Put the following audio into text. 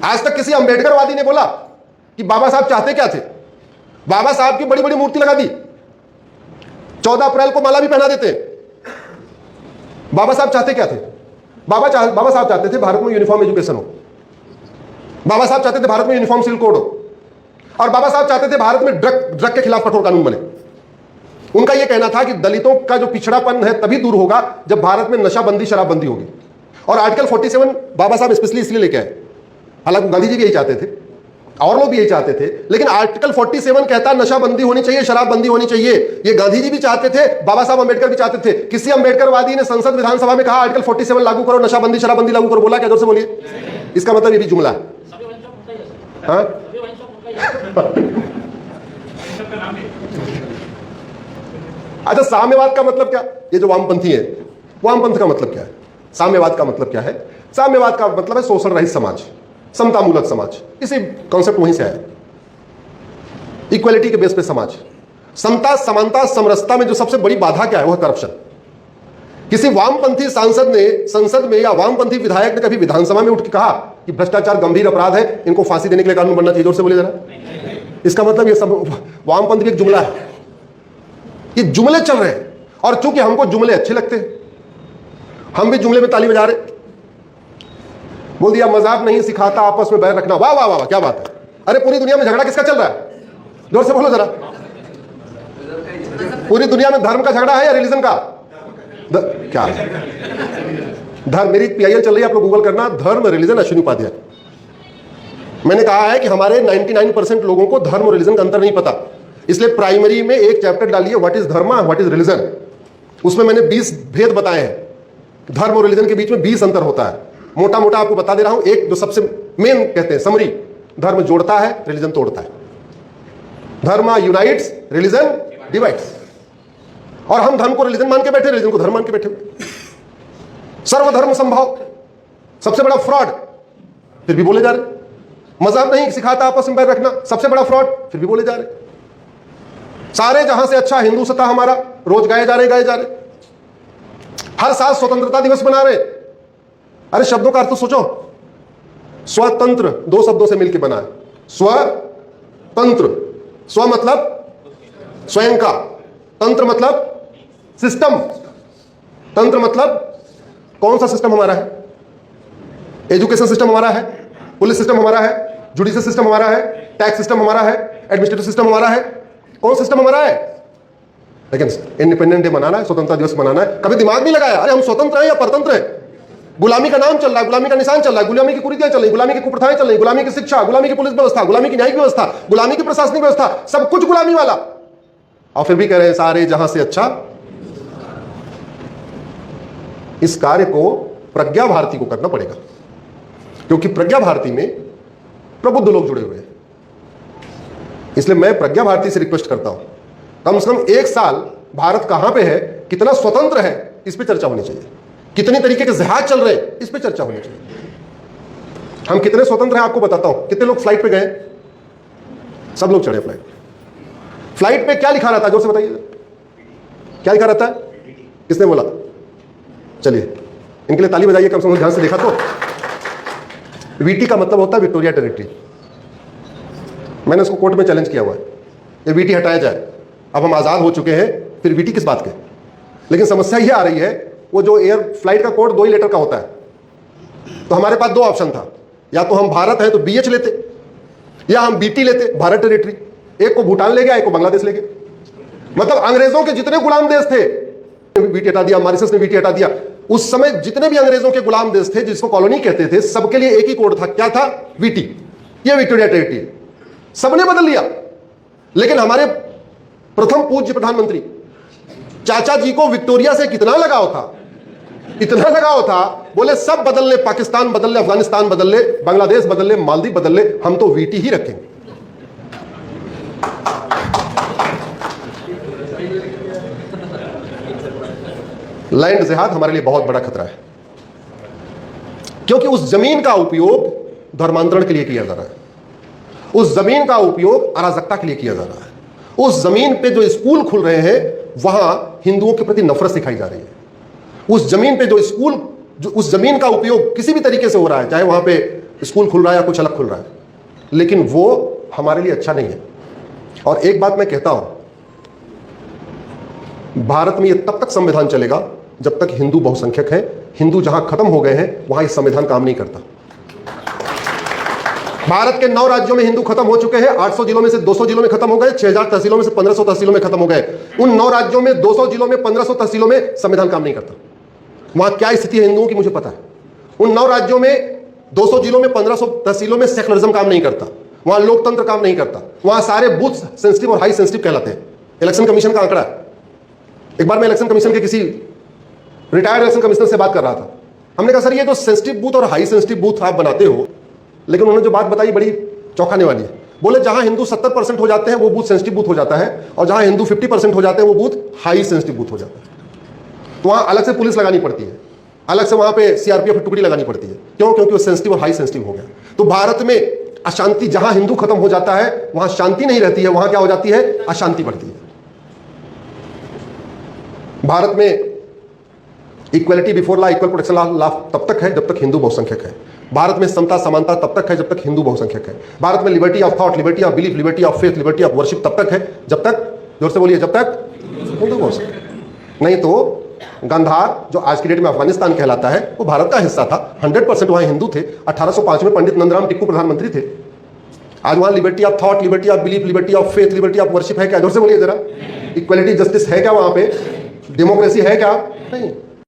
आज तक किसी अंबेडकरवादी ने बोला कि बाबा साहब चाहते क्या थे? बाबा साहब की बड़ी बड़ी मूर्ति लगा दी, 14 अप्रैल को माला भी पहना देते। बाबा साहब चाहते क्या थे? बाबा साहब चाहते थे भारत में यूनिफॉर्म एजुकेशन हो, बाबा साहब चाहते थे भारत में यूनिफॉर्म सिविल कोड हो, और बाबा साहब चाहते थे भारत में ड्रग के खिलाफ कठोर कानून बने। उनका यह कहना था कि दलितों का जो पिछड़ापन है तभी दूर होगा जब भारत में नशाबंदी शराबबंदी होगी। और आर्टिकल 47 बाबा साहब स्पेशली इसलिए लेके आए, हालांकि गांधी जी भी यही चाहते थे और लोग भी यही चाहते थे, लेकिन आर्टिकल 47 कहता है नशाबंदी होनी चाहिए, शराबबंदी होनी चाहिए। ये गांधी जी भी चाहते थे, बाबा साहब अंबेडकर भी चाहते थे। किसी अंबेडकरवादी ने संसद विधानसभा में कहा आर्टिकल 47 लागू करो, नशाबंदी शराबबंदी लागू करो, बोला क्या? जोर से बोलिए। इसका मतलब ये भी जुमला है। हाँ? अच्छा, साम्यवाद का मतलब क्या? ये जो वामपंथी है, वामपंथ का मतलब क्या है? साम्यवाद का मतलब क्या है? साम्यवाद का मतलब है शोषण रहित समाज, समतामूलक समाज। इसी कॉन्सेप्ट वहीं से आया, इक्वालिटी के बेस पे समाज। समता, समानता, समरसता में जो सबसे बड़ी बाधा क्या है? वह करप्शन। किसी वामपंथी सांसद ने संसद में या वामपंथी विधायक ने कभी विधानसभा में उठ के कहा कि भ्रष्टाचार गंभीर अपराध है, इनको फांसी देने के लिए कानून बनना चाहिए? जोर से बोले जरा। इसका मतलब ये सब वामपंथी एक जुमला है, ये जुमले चल रहे हैं। और चूंकि हमको जुमले अच्छे लगते हैं, हम भी जुमले में ताली बजा रहे। बोल दिया मजाक नहीं सिखाता आपस में बैर रखना। वाह वाह वाह, क्या बात है। अरे पूरी दुनिया में झगड़ा किसका चल रहा है? जोर से बोलो जरा। पूरी दुनिया में धर्म का झगड़ा है या रिलीजन का? क्या धर्म? मेरी PIL चल रही है, आप लोग गूगल करना, धर्म रिलीजन अश्विनी उपाध्याय। मैंने कहा है कि हमारे 99% लोगों को धर्म और रिलीजन का अंतर नहीं पता, इसलिए प्राइमरी में एक चैप्टर डालिए, व्हाट इज धर्म, व्हाट इज रिलीजन। उसमें मैंने 20 भेद बताए हैं। धर्म और रिलीजन के बीच में 20 अंतर होता है। मोटा मोटा आपको बता दे रहा हूं। एक जो सबसे मेन कहते हैं समरी, धर्म जोड़ता है, रिलीजन तोड़ता है। धर्म यूनाइट्स, रिलीजन डिवाइड्स। और हम धर्म को रिलीजन मान के बैठे, रिलीजन को धर्म मान के बैठे। सर्वधर्म संभाव, सबसे बड़ा फ्रॉड, फिर भी बोले जा रहे। मजहब नहीं सिखाता आपस में बैर रखना, सबसे बड़ा फ्रॉड, फिर भी बोले जा रहे। सारे जहां से अच्छा हिंदू सत्ता हमारा, रोज गाए जा रहे। हर साल स्वतंत्रता दिवस मना रहे। अरे शब्दों का अर्थ तो सोचो। स्वतंत्र 2 शब्दों से मिलकर बना है, स्वतंत्र। स्व मतलब स्वयं का, तंत्र मतलब सिस्टम। तंत्र मतलब कौन सा सिस्टम हमारा है? एजुकेशन सिस्टम हमारा है, पुलिस सिस्टम हमारा है, जुडिशियल सिस्टम हमारा है, टैक्स सिस्टम हमारा है, एडमिनिस्ट्रेटिव सिस्टम हमारा है। कौन सिस्टम हमारा है? लेकिन इंडिपेंडेंट डे मनाना है, स्वतंत्रता दिवस मनाना है, कभी दिमाग नहीं लगाया अरे हम स्वतंत्र हैं या परतंत्र हैं। गुलामी का नाम चल रहा है, गुलामी का निशान चल रहा है, गुलामी की कुरीतियां चल रही, गुलामी की कुप्रथाएं चल रही, गुलामी की शिक्षा, गुलामी की पुलिस व्यवस्था, गुलामी की न्यायिक व्यवस्था, गुलामी की प्रशासनिक व्यवस्था, सब कुछ गुलामी वाला। और फिर भी कह रहे हैं सारे जहां से अच्छा। इस कार्य को प्रज्ञा भारती को करना पड़ेगा, क्योंकि प्रज्ञा भारती में प्रबुद्ध लोग जुड़े हुए हैं। इसलिए मैं प्रज्ञा भारती से रिक्वेस्ट करता हूं, कम से कम 1 साल भारत कहां पे है, कितना स्वतंत्र है, इस पे चर्चा होनी चाहिए। कितने तरीके के जहाज चल रहे हैं, इस पे चर्चा होनी चाहिए। हम कितने स्वतंत्र हैं आपको बताता हूं। कितने लोग फ्लाइट पे गए? सब लोग चढ़े फ्लाइट पे। फ्लाइट पे क्या लिखा रहता है? जोर से बताइए, क्या लिखा रहता है? किसने बोला? चलिए इनके लिए ताली बजाइए, कम से कम ध्यान से देखा तो। VT का मतलब होता है विक्टोरिया टेरिटरी। मैंने उसको कोर्ट में चैलेंज किया हुआ है, ये VT हटाया जाए। अब हम आज़ाद हो चुके हैं, फिर VT किस बात के? लेकिन समस्या ये आ रही है, वो जो एयर फ्लाइट का कोड 2 ही लेटर का होता है। तो हमारे पास 2 ऑप्शन था, या तो हम भारत हैं तो BH लेते, या हम BT लेते, भारत टेरिटरी। एक को भूटान ले गया, एक को बांग्लादेश ले गया। मतलब अंग्रेजों के जितने गुलाम देश थे, VT हटा दिया, मॉरिशस ने VT हटा दिया। उस समय जितने भी अंग्रेजों के गुलाम देश थे, जिसको कॉलोनी कहते थे, सबके लिए एक ही कोड था। क्या था? VT। ये विक्टोरिया टेरिटरी। सबने बदल लिया। लेकिन हमारे प्रथम पूज्य प्रधानमंत्री चाचा जी को विक्टोरिया से कितना लगाव था, इतना लगाव था, बोले सब बदल ले, पाकिस्तान बदल ले, अफगानिस्तान बदल ले, बांग्लादेश बदल ले, मालदीव बदल ले, हम तो VT ही रखेंगे। लैंड जिहाद हमारे लिए बहुत बड़ा खतरा है, क्योंकि उस जमीन का उपयोग धर्मांतरण के लिए किया जा रहा है, उस जमीन का उपयोग अराजकता के लिए किया जा रहा है। उस जमीन पे जो स्कूल खुल रहे हैं, वहां हिंदुओं के प्रति नफरत सिखाई जा रही है। उस जमीन पे जो स्कूल, जो उस जमीन का उपयोग किसी भी तरीके से हो रहा है, चाहे वहां पे स्कूल खुल रहा है या कुछ अलग खुल रहा है, लेकिन वो हमारे लिए अच्छा नहीं है। और एक बात मैं कहता हूं, भारत में ये तब तक संविधान चलेगा जब तक हिंदू बहुसंख्यक है। हिंदू जहां खत्म हो गए हैं वहां ये संविधान काम नहीं करता। भारत के 9 राज्यों में हिंदू खत्म हो चुके हैं। 800 जिलों में से 200 जिलों में खत्म हो गए, 6000 तहसीलों में से 1500 तहसीलों में खत्म हो गए। उन 9 राज्यों में 200 जिलों में 1500 तहसीलों में संविधान काम नहीं करता। वहां क्या स्थिति है हिंदुओं की मुझे पता है। उन 9 राज्यों में 200 जिलों में 1500 तहसीलों में सेकुलरिज्म काम नहीं करता, वहां लोकतंत्र काम नहीं करता, वहां सारे बूथ सेंसिटिव और हाई सेंसिटिव कहलाते हैं। इलेक्शन कमीशन का आंकड़ा है। एक बार मैं इलेक्शन कमीशन के किसी रिटायर्ड इलेक्शन कमिश्नर से बात कर रहा था। हमने कहा सर ये तो सेंसिटिव बूथ और हाई सेंसिटिव बूथ आप बनाते हो, लेकिन उन्होंने जो बात बताई बड़ी चौंकाने वाली है। बोले जहां हिंदू 70% हो जाते हैं वो बूथ सेंसिटिव बूथ हो जाता है, और जहां हिंदू 50% हो जाते हैं वो बूथ हाई सेंसिटिव बूथ हो जाता है। तो वहां अलग से पुलिस लगानी पड़ती है, अलग से वहां पे सीआरपीएफ टुकड़ी लगानी पड़ती है। क्यों? क्योंकि वो सेंसिटिव और हाई सेंसिटिव हो गया। तो भारत में अशांति, जहां हिंदू खत्म हो जाता है वहां शांति नहीं रहती है, वहां क्या हो जाती है? अशांति बढ़ती है। भारत में equality before law, equal protection law तब तक है जब तक हिंदू बहुसंख्यक है। भारत में समता समानता तब तक है जब तक हिंदू बहुसंख्यक है। भारत में liberty of thought, liberty of belief, liberty of faith, liberty of worship तब तक है जब तक, जोर से बोलिए, जब तक हिंदू बहुसंख्यक। नहीं तो गांधार जो आज की डेट में अफगानिस्तान कहलाता है वो भारत का हिस्सा था। 100% वहां हिंदू थे। 1805 में पंडित नंदराम टिक्कू प्रधानमंत्री थे। आज वहां liberty of thought, liberty of belief, liberty of faith, liberty of worship है क्या? जोर से बोलिए जरा। इक्वलिटी जस्टिस है क्या वहां पे? डेमोक्रेसी है क्या? नहीं।